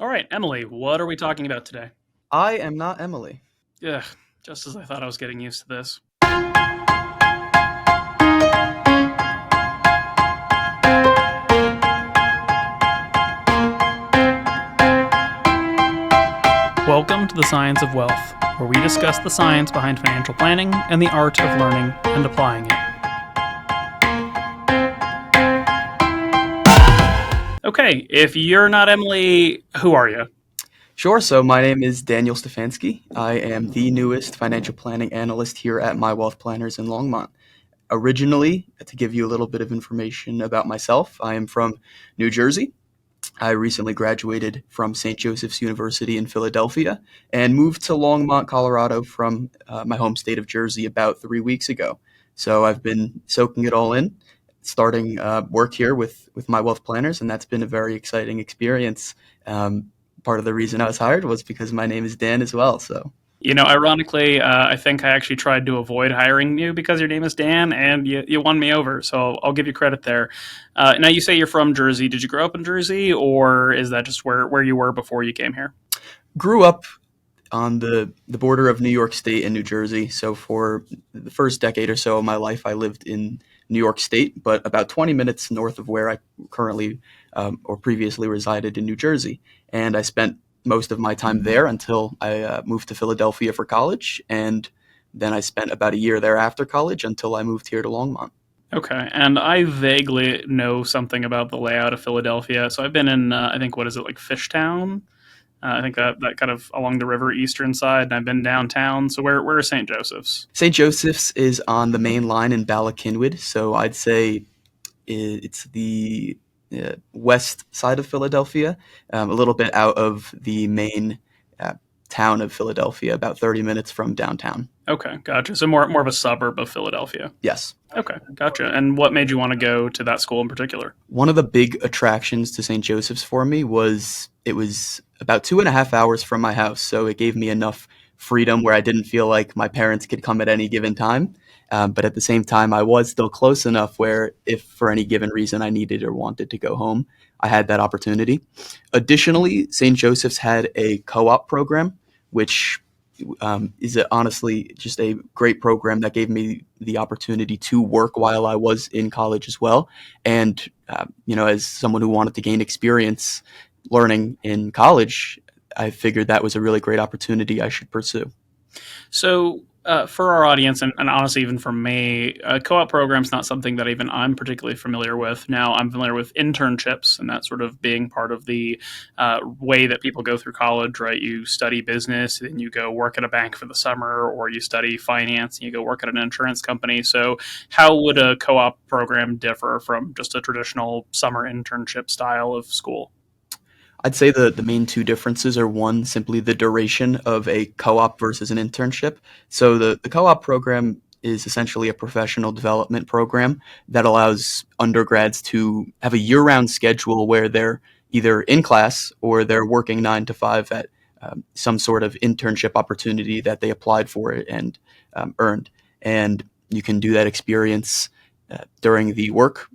All right, Emily, what are we talking about today? I am not Emily. Ugh, just as I thought I was getting used to this. Welcome to the Science of Wealth, where we discuss the science behind financial planning and the art of learning and applying it. Okay, if you're not Emily, who are you? Sure, so my name is Daniel Stefanski. I am the newest financial planning analyst here at My Wealth Planners in Longmont. Originally, to give you a little bit of information about myself, I am from New Jersey. I recently graduated from St. Joseph's University in Philadelphia and moved to Longmont, Colorado from my home state of Jersey about 3 weeks ago. So I've been soaking it all in, starting work here with My Wealth Planners, and that's been a very exciting experience. Part of the reason I was hired was because my name is Dan as well. So Ironically, I think I actually tried to avoid hiring you because your name is Dan, and you won me over. So I'll give you credit there. Now, you say you're from Jersey. Did you grow up in Jersey, or is that just where you were before you came here? grew up on the border of New York State and New Jersey. So for the first decade or so of my life, I lived in New York State, but about 20 minutes north of where I currently or previously resided in New Jersey. And I spent most of my time there until I moved to Philadelphia for college. And then I spent about a year there after college until I moved here to Longmont. Okay, and I vaguely know something about the layout of Philadelphia. So I've been in, I think, what is it, like Fishtown? I think that kind of along the river eastern side, and I've been downtown. So where is St. Joseph's? St. Joseph's is on the main line in Bala Cynwyd. So I'd say it's the west side of Philadelphia, a little bit out of the main uh, town of Philadelphia, about 30 minutes from downtown. Okay, gotcha. So more of a suburb of Philadelphia. Yes. Okay, gotcha. And what made you want to go to that school in particular? One of the big attractions to St. Joseph's for me was it was about 2.5 hours from my house. So it gave me enough freedom where I didn't feel like my parents could come at any given time. But at the same time, I was still close enough where if for any given reason I needed or wanted to go home, I had that opportunity. Additionally, St. Joseph's had a co op program, which is honestly just a great program that gave me the opportunity to work while I was in college as well. And, as someone who wanted to gain experience learning in college, I figured that was a really great opportunity I should pursue. So, for our audience, and honestly, even for me, a co-op program is not something that even I'm particularly familiar with. Now, I'm familiar with internships and that sort of being part of the way that people go through college, right? You study business, then you go work at a bank for the summer, or you study finance and you go work at an insurance company. So, how would a co-op program differ from just a traditional summer internship style of school? I'd say the main two differences are one, simply the duration of a co op versus an internship. So the co op program is essentially a professional development program that allows undergrads to have a year round schedule where they're either in class or they're working 9 to 5 at some sort of internship opportunity that they applied for it and earned. And you can do that experience during the work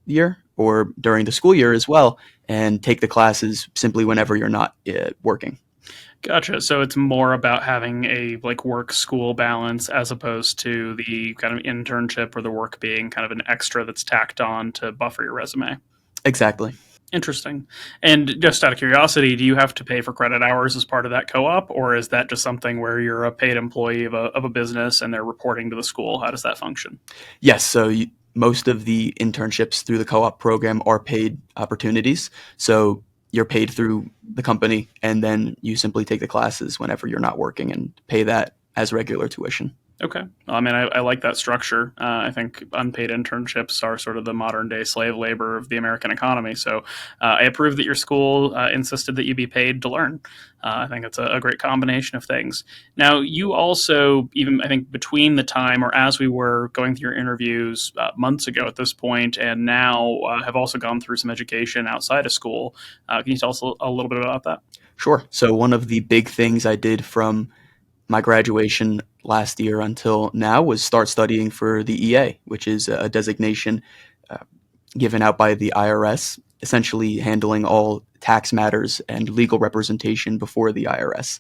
year or during the school year as well, and take the classes simply whenever you're not working. Gotcha. So it's more about having a like work school balance as opposed to the kind of internship or the work being kind of an extra that's tacked on to buffer your resume. Exactly. Interesting. And just out of curiosity, do you have to pay for credit hours as part of that co-op, or is that just something where you're a paid employee of a business and they're reporting to the school? How does that function? Yes. So most of the internships through the co-op program are paid opportunities. So you're paid through the company, and then you simply take the classes whenever you're not working and pay that as regular tuition. Okay. Well, I mean, I like that structure. I think unpaid internships are sort of the modern day slave labor of the American economy. So I approve that your school insisted that you be paid to learn. I think it's a great combination of things. Now, you also, even I think between the time or as we were going through your interviews months ago at this point, and now have also gone through some education outside of school. Can you tell us a little bit about that? Sure. So one of the big things I did from my graduation last year until now was start studying for the EA, which is a designation uh, given out by the IRS, essentially handling all tax matters and legal representation before the IRS.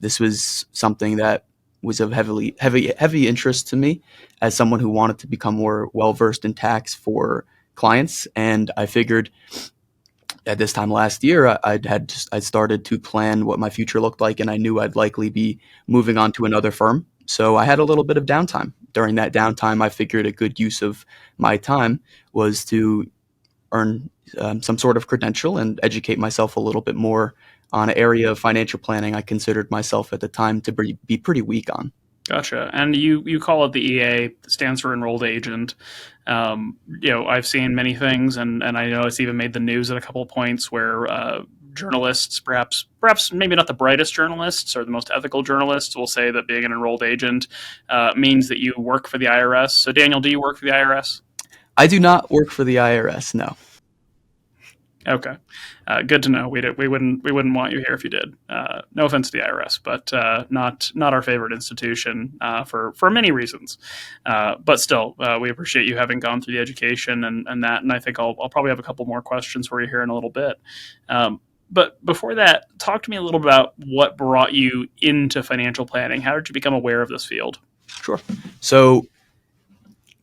This was something that was of heavy interest to me as someone who wanted to become more well versed in tax for clients. And I figured at this time last year, I started to plan what my future looked like, and I knew I'd likely be moving on to another firm. So I had a little bit of downtime. During that downtime, I figured a good use of my time was to earn some sort of credential and educate myself a little bit more on an area of financial planning I considered myself at the time to be pretty weak on. Gotcha. And you call it the EA, stands for enrolled agent. I've seen many things, and I know it's even made the news at a couple of points where journalists, perhaps maybe not the brightest journalists or the most ethical journalists, will say that being an enrolled agent means that you work for the IRS. So, Daniel, do you work for the IRS? I do not work for the IRS, no. Okay, good to know. We wouldn't want you here if you did. No offense to the IRS, but not our favorite institution for many reasons. But still, we appreciate you having gone through the education and that. And I think I'll probably have a couple more questions for you here in a little bit. But before that, talk to me a little about what brought you into financial planning. How did you become aware of this field? Sure. So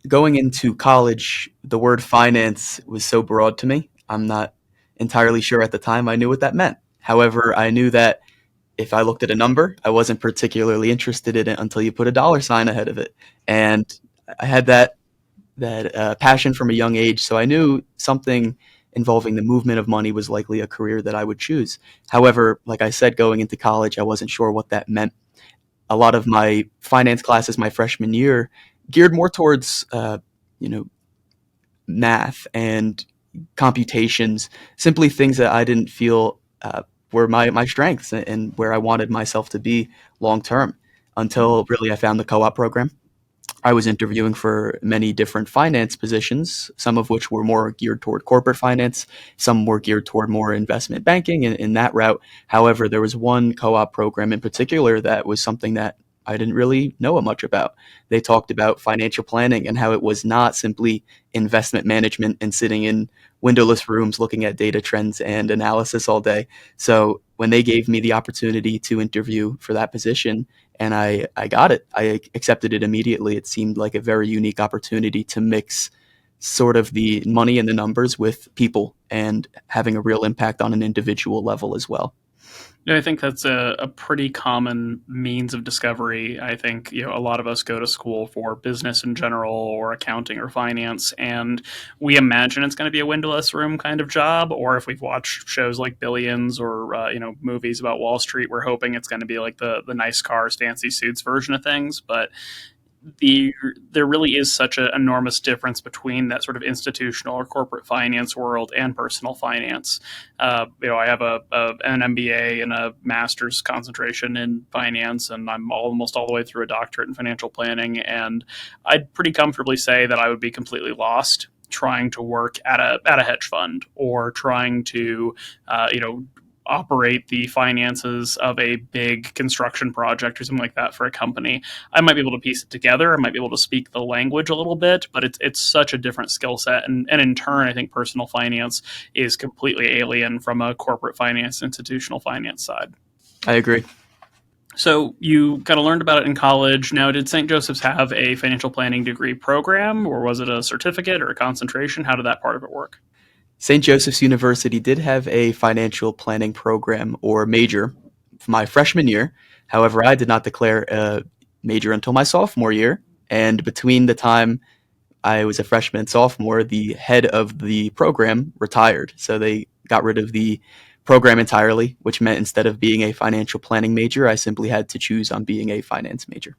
going into college, the word finance was so broad to me. I'm not entirely sure at the time I knew what that meant. However, I knew that if I looked at a number, I wasn't particularly interested in it until you put a dollar sign ahead of it. And I had that passion from a young age, so I knew something involving the movement of money was likely a career that I would choose. However, like I said, going into college, I wasn't sure what that meant. A lot of my finance classes my freshman year geared more towards you know math and computations, simply things that I didn't feel were my strengths and where I wanted myself to be long term. Until really I found the co-op program. I was interviewing for many different finance positions, some of which were more geared toward corporate finance, some were geared toward more investment banking in that route. However, there was one co-op program in particular that was something that I didn't really know much about. They talked about financial planning and how it was not simply investment management and sitting in windowless rooms looking at data trends and analysis all day. So when they gave me the opportunity to interview for that position, and I got it. I accepted it immediately. It seemed like a very unique opportunity to mix sort of the money and the numbers with people and having a real impact on an individual level as well. Yeah, I think that's a pretty common means of discovery. I think a lot of us go to school for business in general or accounting or finance, and we imagine it's going to be a windowless room kind of job. Or if we've watched shows like Billions or movies about Wall Street, we're hoping it's going to be like the nice cars, fancy suits version of things. But there really is such an enormous difference between that sort of institutional or corporate finance world and personal finance. I have an MBA and a master's concentration in finance, and I'm almost all the way through a doctorate in financial planning. And I'd pretty comfortably say that I would be completely lost trying to work at a hedge fund or trying to operate the finances of a big construction project or something like that for a company. I might be able to piece it together. I might be able to speak the language a little bit, but it's such a different skill set. And in turn, I think personal finance is completely alien from a corporate finance, institutional finance side. I agree. So you kind of learned about it in college. Now, did St. Joseph's have a financial planning degree program, or was it a certificate or a concentration? How did that part of it work? St. Joseph's University did have a financial planning program or major for my freshman year. However, I did not declare a major until my sophomore year. And between the time I was a freshman and sophomore, the head of the program retired. So they got rid of the program entirely, which meant instead of being a financial planning major, I simply had to choose on being a finance major.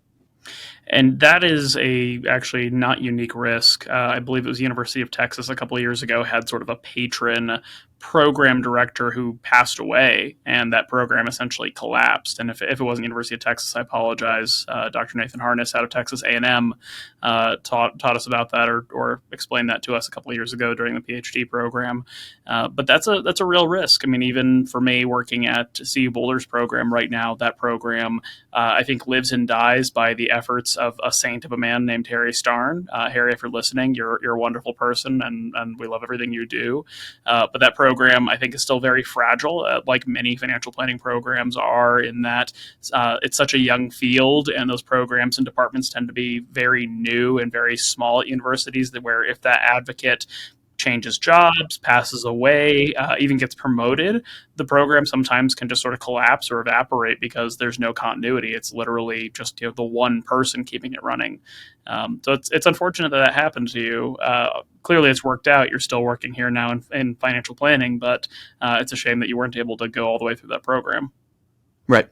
And that is a actually not unique risk. I believe it was University of Texas a couple of years ago had sort of a patron program director who passed away, and that program essentially collapsed. And if it wasn't University of Texas, I apologize. Dr. Nathan Harness out of Texas A&M taught us about that or explained that to us a couple of years ago during the PhD program. But that's a real risk. I mean, even for me working at CU Boulder's program right now, that program I think lives and dies by the efforts of a saint of a man named Harry Starn. Harry, if you're listening, you're a wonderful person, and we love everything you do. But that program program, I think, is still very fragile, like many financial planning programs are, in that it's such a young field, and those programs and departments tend to be very new and very small at universities. That where if that advocate changes jobs, passes away, even gets promoted, the program sometimes can just sort of collapse or evaporate because there's no continuity. It's literally just the one person keeping it running. So it's unfortunate that that happened to you. Clearly, it's worked out. You're still working here now in financial planning, but it's a shame that you weren't able to go all the way through that program. Right.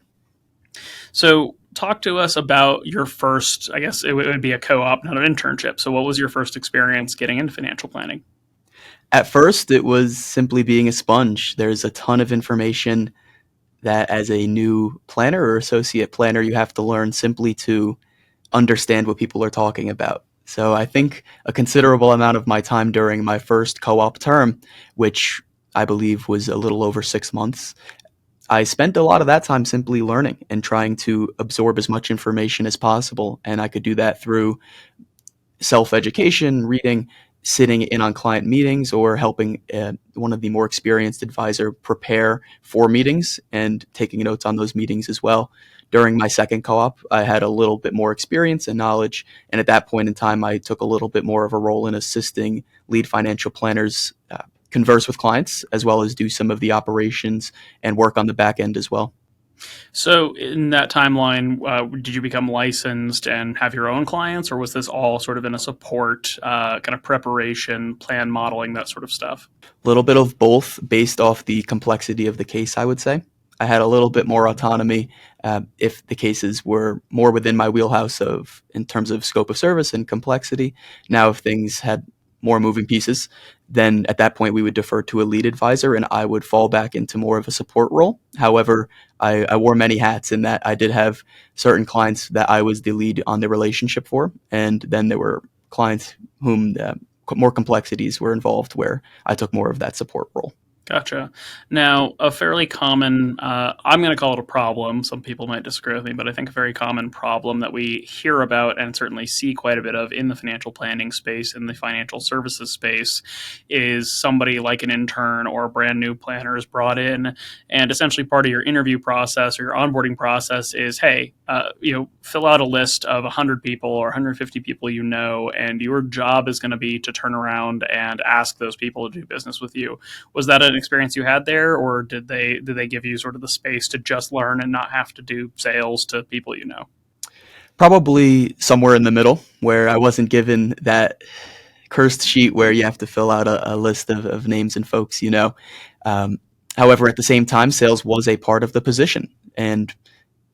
So talk to us about your first, I guess it would be a co-op, not an internship. So what was your first experience getting into financial planning? At first, it was simply being a sponge. There's a ton of information that, as a new planner or associate planner, you have to learn simply to understand what people are talking about. So I think a considerable amount of my time during my first co-op term, which I believe was a little over 6 months, I spent a lot of that time simply learning and trying to absorb as much information as possible. And I could do that through self-education, reading, sitting in on client meetings, or helping one of the more experienced advisor prepare for meetings and taking notes on those meetings as well. During my second co-op, I had a little bit more experience and knowledge, and at that point in time, I took a little bit more of a role in assisting lead financial planners converse with clients, as well as do some of the operations and work on the back end as well. So in that timeline, did you become licensed and have your own clients, or was this all sort of in a support kind of preparation, plan modeling, that sort of stuff? A little bit of both based off the complexity of the case, I would say. I had a little bit more autonomy if the cases were more within my wheelhouse of in terms of scope of service and complexity. Now, if things had more moving pieces, then at that point we would defer to a lead advisor and I would fall back into more of a support role. However, I wore many hats in that I did have certain clients that I was the lead on the relationship for, and then there were clients whom more complexities were involved where I took more of that support role. Gotcha. Now, a fairly common, I'm going to call it a problem. Some people might disagree with me, but I think a very common problem that we hear about and certainly see quite a bit of in the financial planning space, in the financial services space, is somebody like an intern or a brand new planner is brought in, and essentially part of your interview process or your onboarding process is, hey, fill out a list of 100 people or 150 people and your job is going to be to turn around and ask those people to do business with you. Was that an experience you had there, or did they give you sort of the space to just learn and not have to do sales to people you know? Probably somewhere in the middle, where I wasn't given that cursed sheet where you have to fill out a list of names and folks you know. Um, However, at the same time, sales was a part of the position, and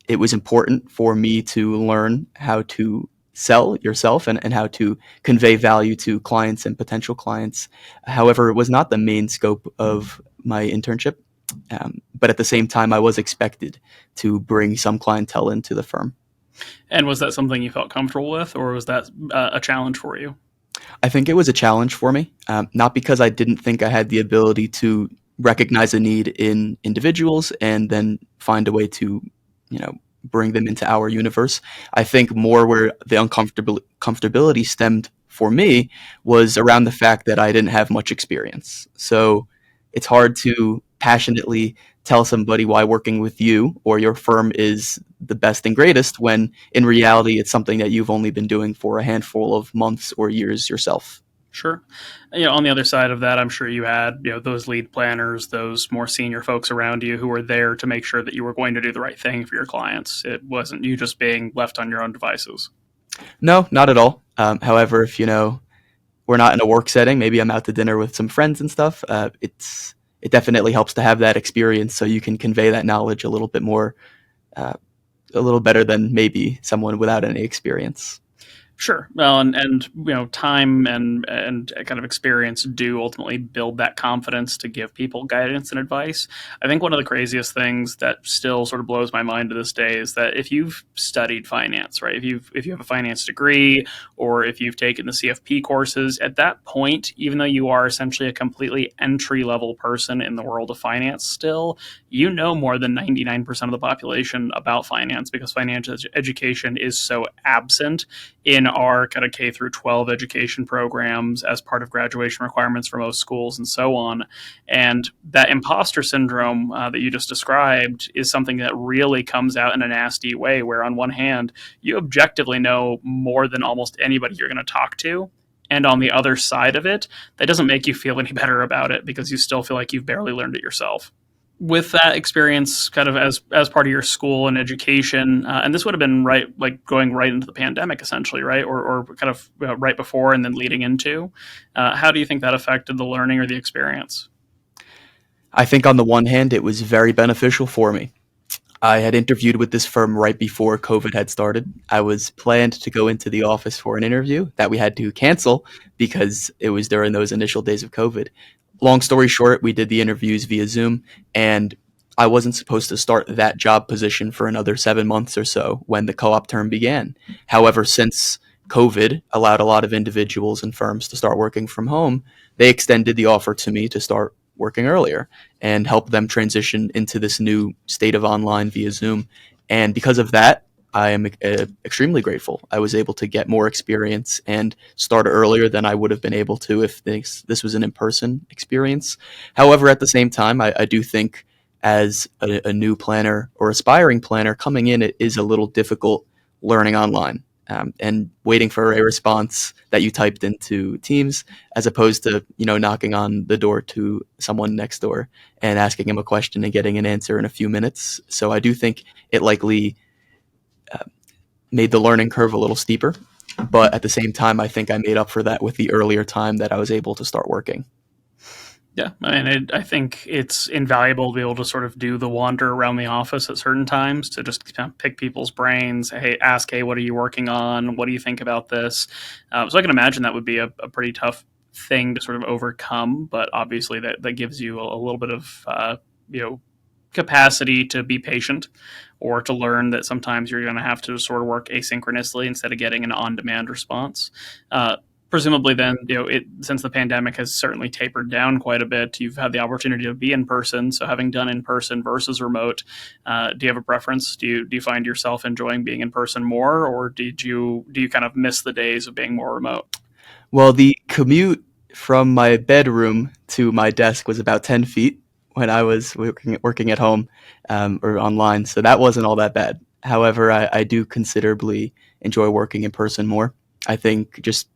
it was important for me to learn how to sell yourself and how to convey value to clients and potential clients. However, it was not the main scope of my internship. But at the same time, I was expected to bring some clientele into the firm. And was that something you felt comfortable with, or was that a challenge for you? I think it was a challenge for me, not because I didn't think I had the ability to recognize a need in individuals and then find a way to, bring them into our universe. I think more where the comfortability stemmed for me was around the fact that I didn't have much experience. So it's hard to passionately tell somebody why working with you or your firm is the best and greatest when in reality it's something that you've only been doing for a handful of months or years yourself. Sure. On the other side of that, I'm sure you had, those lead planners, those more senior folks around you who were there to make sure that you were going to do the right thing for your clients. It wasn't you just being left on your own devices. No, not at all. However, if we're not in a work setting, maybe I'm out to dinner with some friends and stuff. It definitely helps to have that experience so you can convey that knowledge a little bit more, a little better than maybe someone without any experience. Sure. Well, and time and kind of experience do ultimately build that confidence to give people guidance and advice. I think one of the craziest things that still sort of blows my mind to this day is that if you've studied finance, right? If you have a finance degree or if you've taken the CFP courses, at that point, even though you are essentially a completely entry level person in the world of finance, still you know more than 99% of the population about finance because financial education is so absent in mine are kind of K through 12 education programs as part of graduation requirements for most schools and so on. And that imposter syndrome that you just described is something that really comes out in a nasty way, where on one hand, you objectively know more than almost anybody you're going to talk to. And on the other side of it, that doesn't make you feel any better about it because you still feel like you've barely learned it yourself. With that experience kind of as part of your school and education, and this would have been right, like going right into the pandemic essentially, right? Or kind of right before and then leading into, how do you think that affected the learning or the experience? I think on the one hand, it was very beneficial for me. I had interviewed with this firm right before COVID had started. I was planned to go into the office for an interview that we had to cancel because it was during those initial days of COVID. Long story short, we did the interviews via Zoom, and I wasn't supposed to start that job position for another 7 months or so when the co-op term began. However, since COVID allowed a lot of individuals and firms to start working from home, they extended the offer to me to start working earlier and help them transition into this new state of online via Zoom. And because of that, I am extremely grateful. I was able to get more experience and start earlier than I would have been able to if this was an in-person experience. However, at the same time, I do think as a new planner or aspiring planner coming in, it is a little difficult learning online. And waiting for a response that you typed into Teams, as opposed to knocking on the door to someone next door and asking him a question and getting an answer in a few minutes. So I do think it likely made the learning curve a little steeper, but at the same time, I think I made up for that with the earlier time that I was able to start working. Yeah, I mean, I think it's invaluable to be able to sort of do the wander around the office at certain times to just kind of pick people's brains. Hey, ask, hey, what are you working on? What do you think about this? So I can imagine that would be a pretty tough thing to sort of overcome, but obviously that gives you a little bit of capacity to be patient or to learn that sometimes you're going to have to sort of work asynchronously instead of getting an on-demand response. Presumably then, since the pandemic has certainly tapered down quite a bit, you've had the opportunity to be in person. So having done in person versus remote, do you have a preference? Do you find yourself enjoying being in person more, or do you kind of miss the days of being more remote? Well, the commute from my bedroom to my desk was about 10 feet when I was working at home or online, so that wasn't all that bad. However, I do considerably enjoy working in person more. I think just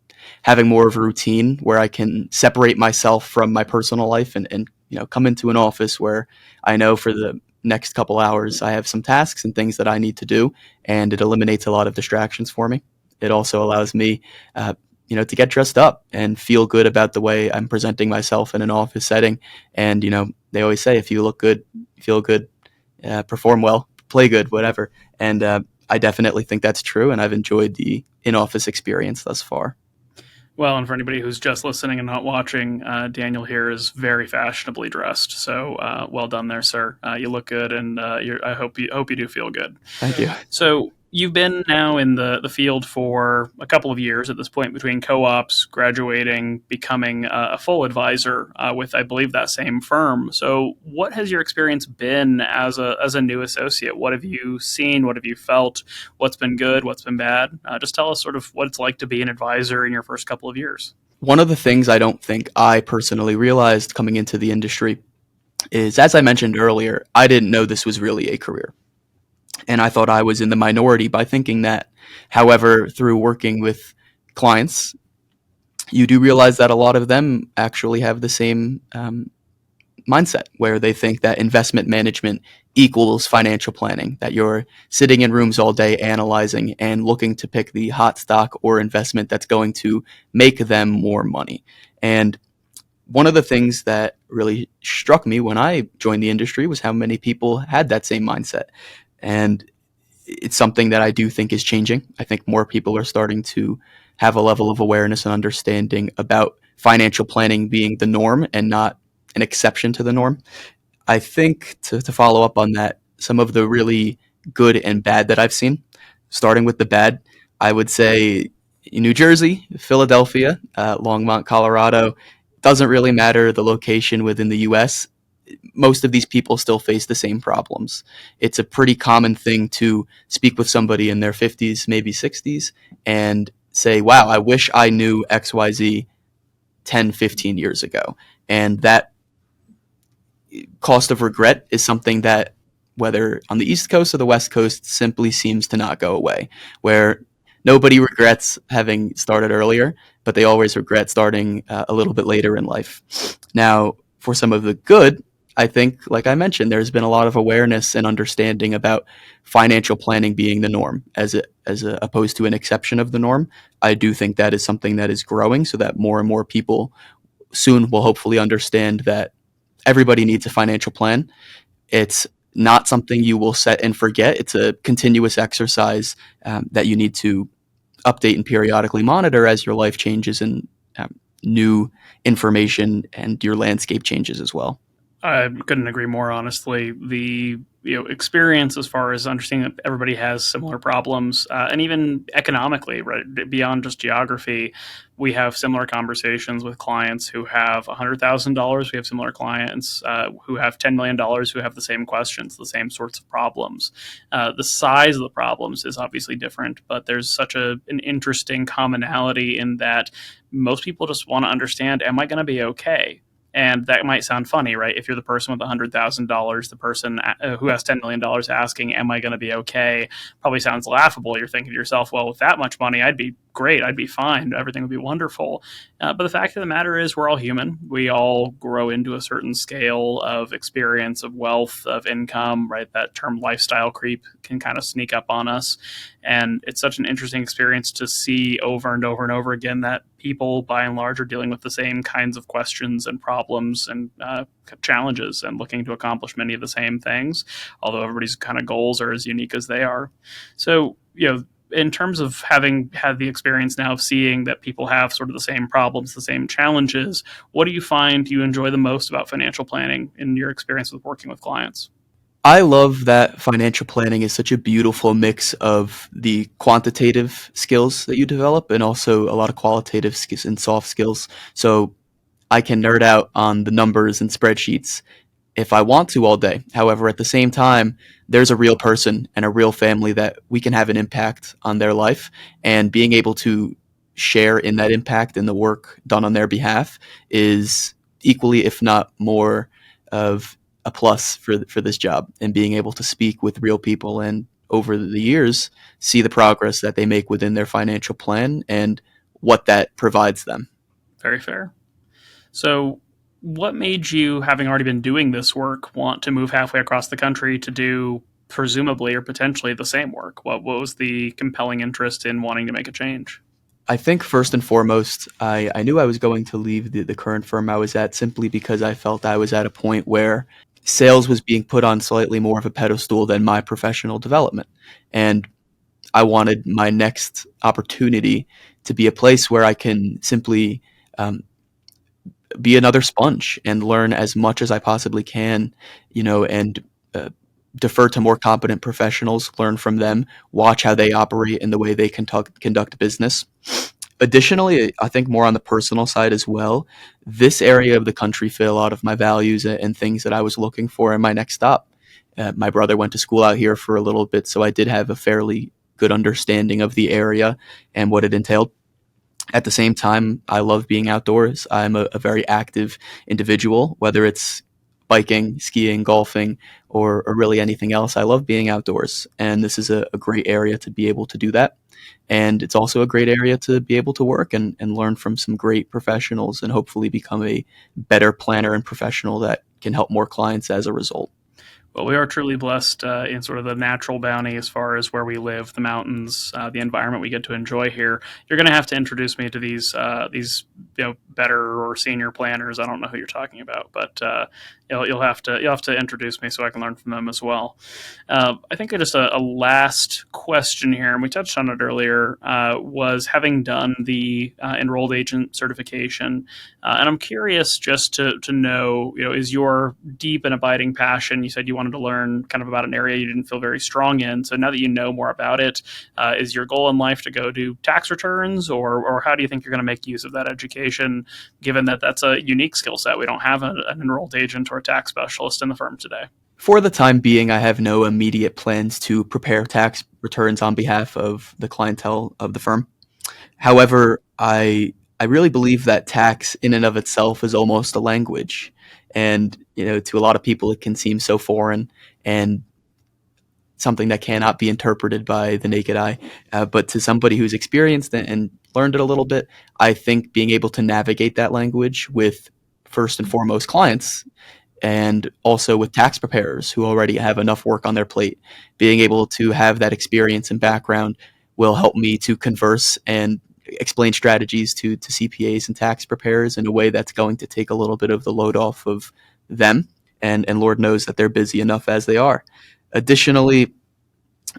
having more of a routine where I can separate myself from my personal life and come into an office where I know for the next couple hours I have some tasks and things that I need to do, and it eliminates a lot of distractions for me. It also allows me to get dressed up and feel good about the way I'm presenting myself in an office setting. And they always say, if you look good, feel good, perform well, play good, whatever. And I definitely think that's true, and I've enjoyed the in-office experience thus far. Well, and for anybody who's just listening and not watching, Daniel here is very fashionably dressed. So well done there, sir. You look good, and I hope you do feel good. Thank you. So you've been now in the field for a couple of years at this point, between co-ops, graduating, becoming a full advisor with, I believe, that same firm. So what has your experience been as a new associate? What have you seen? What have you felt? What's been good? What's been bad? Just tell us sort of what it's like to be an advisor in your first couple of years. One of the things I don't think I personally realized coming into the industry is, as I mentioned earlier, I didn't know this was really a career. And I thought I was in the minority by thinking that. However, through working with clients, you do realize that a lot of them actually have the same mindset, where they think that investment management equals financial planning, that you're sitting in rooms all day analyzing and looking to pick the hot stock or investment that's going to make them more money. And one of the things that really struck me when I joined the industry was how many people had that same mindset. And it's something that I do think is changing. I think more people are starting to have a level of awareness and understanding about financial planning being the norm and not an exception to the norm. I think to follow up on that, some of the really good and bad that I've seen, starting with the bad, I would say New Jersey, Philadelphia, Longmont, Colorado. Doesn't really matter the location within the US. Most of these people still face the same problems. It's a pretty common thing to speak with somebody in their 50s, maybe 60s, and say, wow, I wish I knew XYZ 10, 15 years ago. And that cost of regret is something that, whether on the East Coast or the West Coast, simply seems to not go away, where nobody regrets having started earlier, but they always regret starting a little bit later in life. Now, for some of the good, I think, like I mentioned, there's been a lot of awareness and understanding about financial planning being the norm opposed to an exception of the norm. I do think that is something that is growing, so that more and more people soon will hopefully understand that everybody needs a financial plan. It's not something you will set and forget. It's a continuous exercise that you need to update and periodically monitor as your life changes and new information and your landscape changes as well. I couldn't agree more. Honestly, the experience as far as understanding that everybody has similar problems, and even economically, right beyond just geography, we have similar conversations with clients who have $100,000. We have similar clients who have $10 million who have the same questions, the same sorts of problems. The size of the problems is obviously different, but there's such an interesting commonality in that most people just want to understand: am I going to be okay? And that might sound funny, right? If you're the person with $100,000, the person who has $10 million asking, "Am I going to be okay?" probably sounds laughable. You're thinking to yourself, "Well, with that much money, I'd be great. I'd be fine. Everything would be wonderful." But the fact of the matter is, we're all human. We all grow into a certain scale of experience, of wealth, of income, right? That term lifestyle creep can kind of sneak up on us. And it's such an interesting experience to see over and over and over again that people, by and large, are dealing with the same kinds of questions and problems and challenges and looking to accomplish many of the same things, although everybody's kind of goals are as unique as they are. So, in terms of having had the experience now of seeing that people have sort of the same problems, the same challenges, what do you find you enjoy the most about financial planning in your experience with working with clients? I love that financial planning is such a beautiful mix of the quantitative skills that you develop and also a lot of qualitative skills and soft skills. So I can nerd out on the numbers and spreadsheets if I want to all day. However, at the same time, there's a real person and a real family that we can have an impact on their life, and being able to share in that impact and the work done on their behalf is equally, if not more, of a plus for this job. And being able to speak with real people and over the years see the progress that they make within their financial plan and what that provides them. Very fair. So, what made you, having already been doing this work, want to move halfway across the country to do presumably or potentially the same work? What was the compelling interest in wanting to make a change? I think first and foremost, I knew I was going to leave the current firm I was at simply because I felt I was at a point where sales was being put on slightly more of a pedestal than my professional development. And I wanted my next opportunity to be a place where I can simply um, be another sponge and learn as much as I possibly can, and uh, defer to more competent professionals, learn from them, watch how they operate and the way they conduct business. Additionally, I think more on the personal side as well, this area of the country fit a lot of my values and things that I was looking for in my next stop. My brother went to school out here for a little bit, so I did have a fairly good understanding of the area and what it entailed. At the same time, I love being outdoors. I'm a very active individual, whether it's biking, skiing, golfing, or really anything else. I love being outdoors, and this is a great area to be able to do that. And it's also a great area to be able to work and learn from some great professionals and hopefully become a better planner and professional that can help more clients as a result. Well, we are truly blessed in sort of the natural bounty as far as where we live, the mountains, the environment we get to enjoy here. You're going to have to introduce me to these better or senior planners. I don't know who you're talking about, but you'll have to introduce me so I can learn from them as well. I think just a last question here, and we touched on it earlier, was having done the enrolled agent certification, and I'm curious just to know, is your deep and abiding passion? You said you wanted to learn kind of about an area you didn't feel very strong in. So now that you know more about it, is your goal in life to go do tax returns, or how do you think you're going to make use of that education, given that that's a unique skill set? We don't have an enrolled agent or a tax specialist in the firm today. For the time being, I have no immediate plans to prepare tax returns on behalf of the clientele of the firm. However, I really believe that tax in and of itself is almost a language. And, to a lot of people, it can seem so foreign and something that cannot be interpreted by the naked eye. But to somebody who's experienced it and learned it a little bit, I think being able to navigate that language with first and foremost clients and also with tax preparers who already have enough work on their plate, being able to have that experience and background will help me to converse and explain strategies to CPAs and tax preparers in a way that's going to take a little bit of the load off of them. And Lord knows that they're busy enough as they are. Additionally,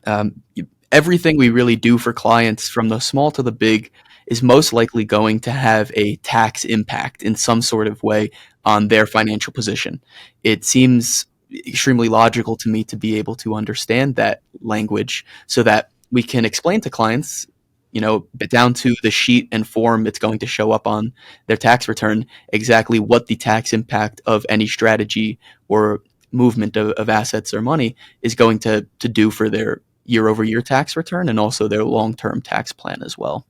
um, everything we really do for clients, from the small to the big, is most likely going to have a tax impact in some sort of way on their financial position. It seems extremely logical to me to be able to understand that language so that we can explain to clients, down to the sheet and form it's going to show up on their tax return, exactly what the tax impact of any strategy or movement of assets or money is going to do for their year-over-year tax return and also their long-term tax plan as well.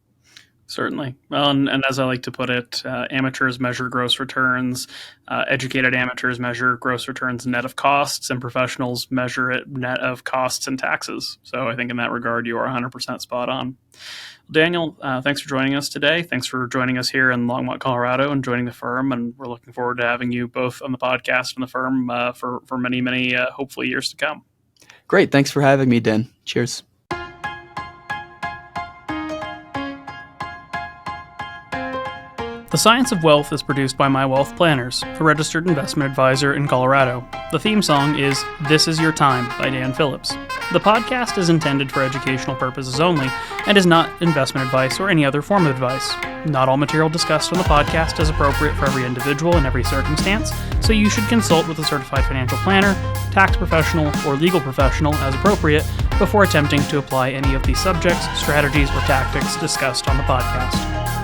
Certainly. Well, and as I like to put it, amateurs measure gross returns, educated amateurs measure gross returns net of costs, and professionals measure it net of costs and taxes. So I think in that regard, you are 100% spot on. Daniel, thanks for joining us today. Thanks for joining us here in Longmont, Colorado, and joining the firm. And we're looking forward to having you both on the podcast and the firm for many, many, hopefully, years to come. Great. Thanks for having me, Dan. Cheers. The Science of Wealth is produced by My Wealth Planners, a registered investment advisor in Colorado. The theme song is This Is Your Time by Dan Phillips. The podcast is intended for educational purposes only and is not investment advice or any other form of advice. Not all material discussed on the podcast is appropriate for every individual in every circumstance, so you should consult with a certified financial planner, tax professional, or legal professional as appropriate before attempting to apply any of the subjects, strategies, or tactics discussed on the podcast.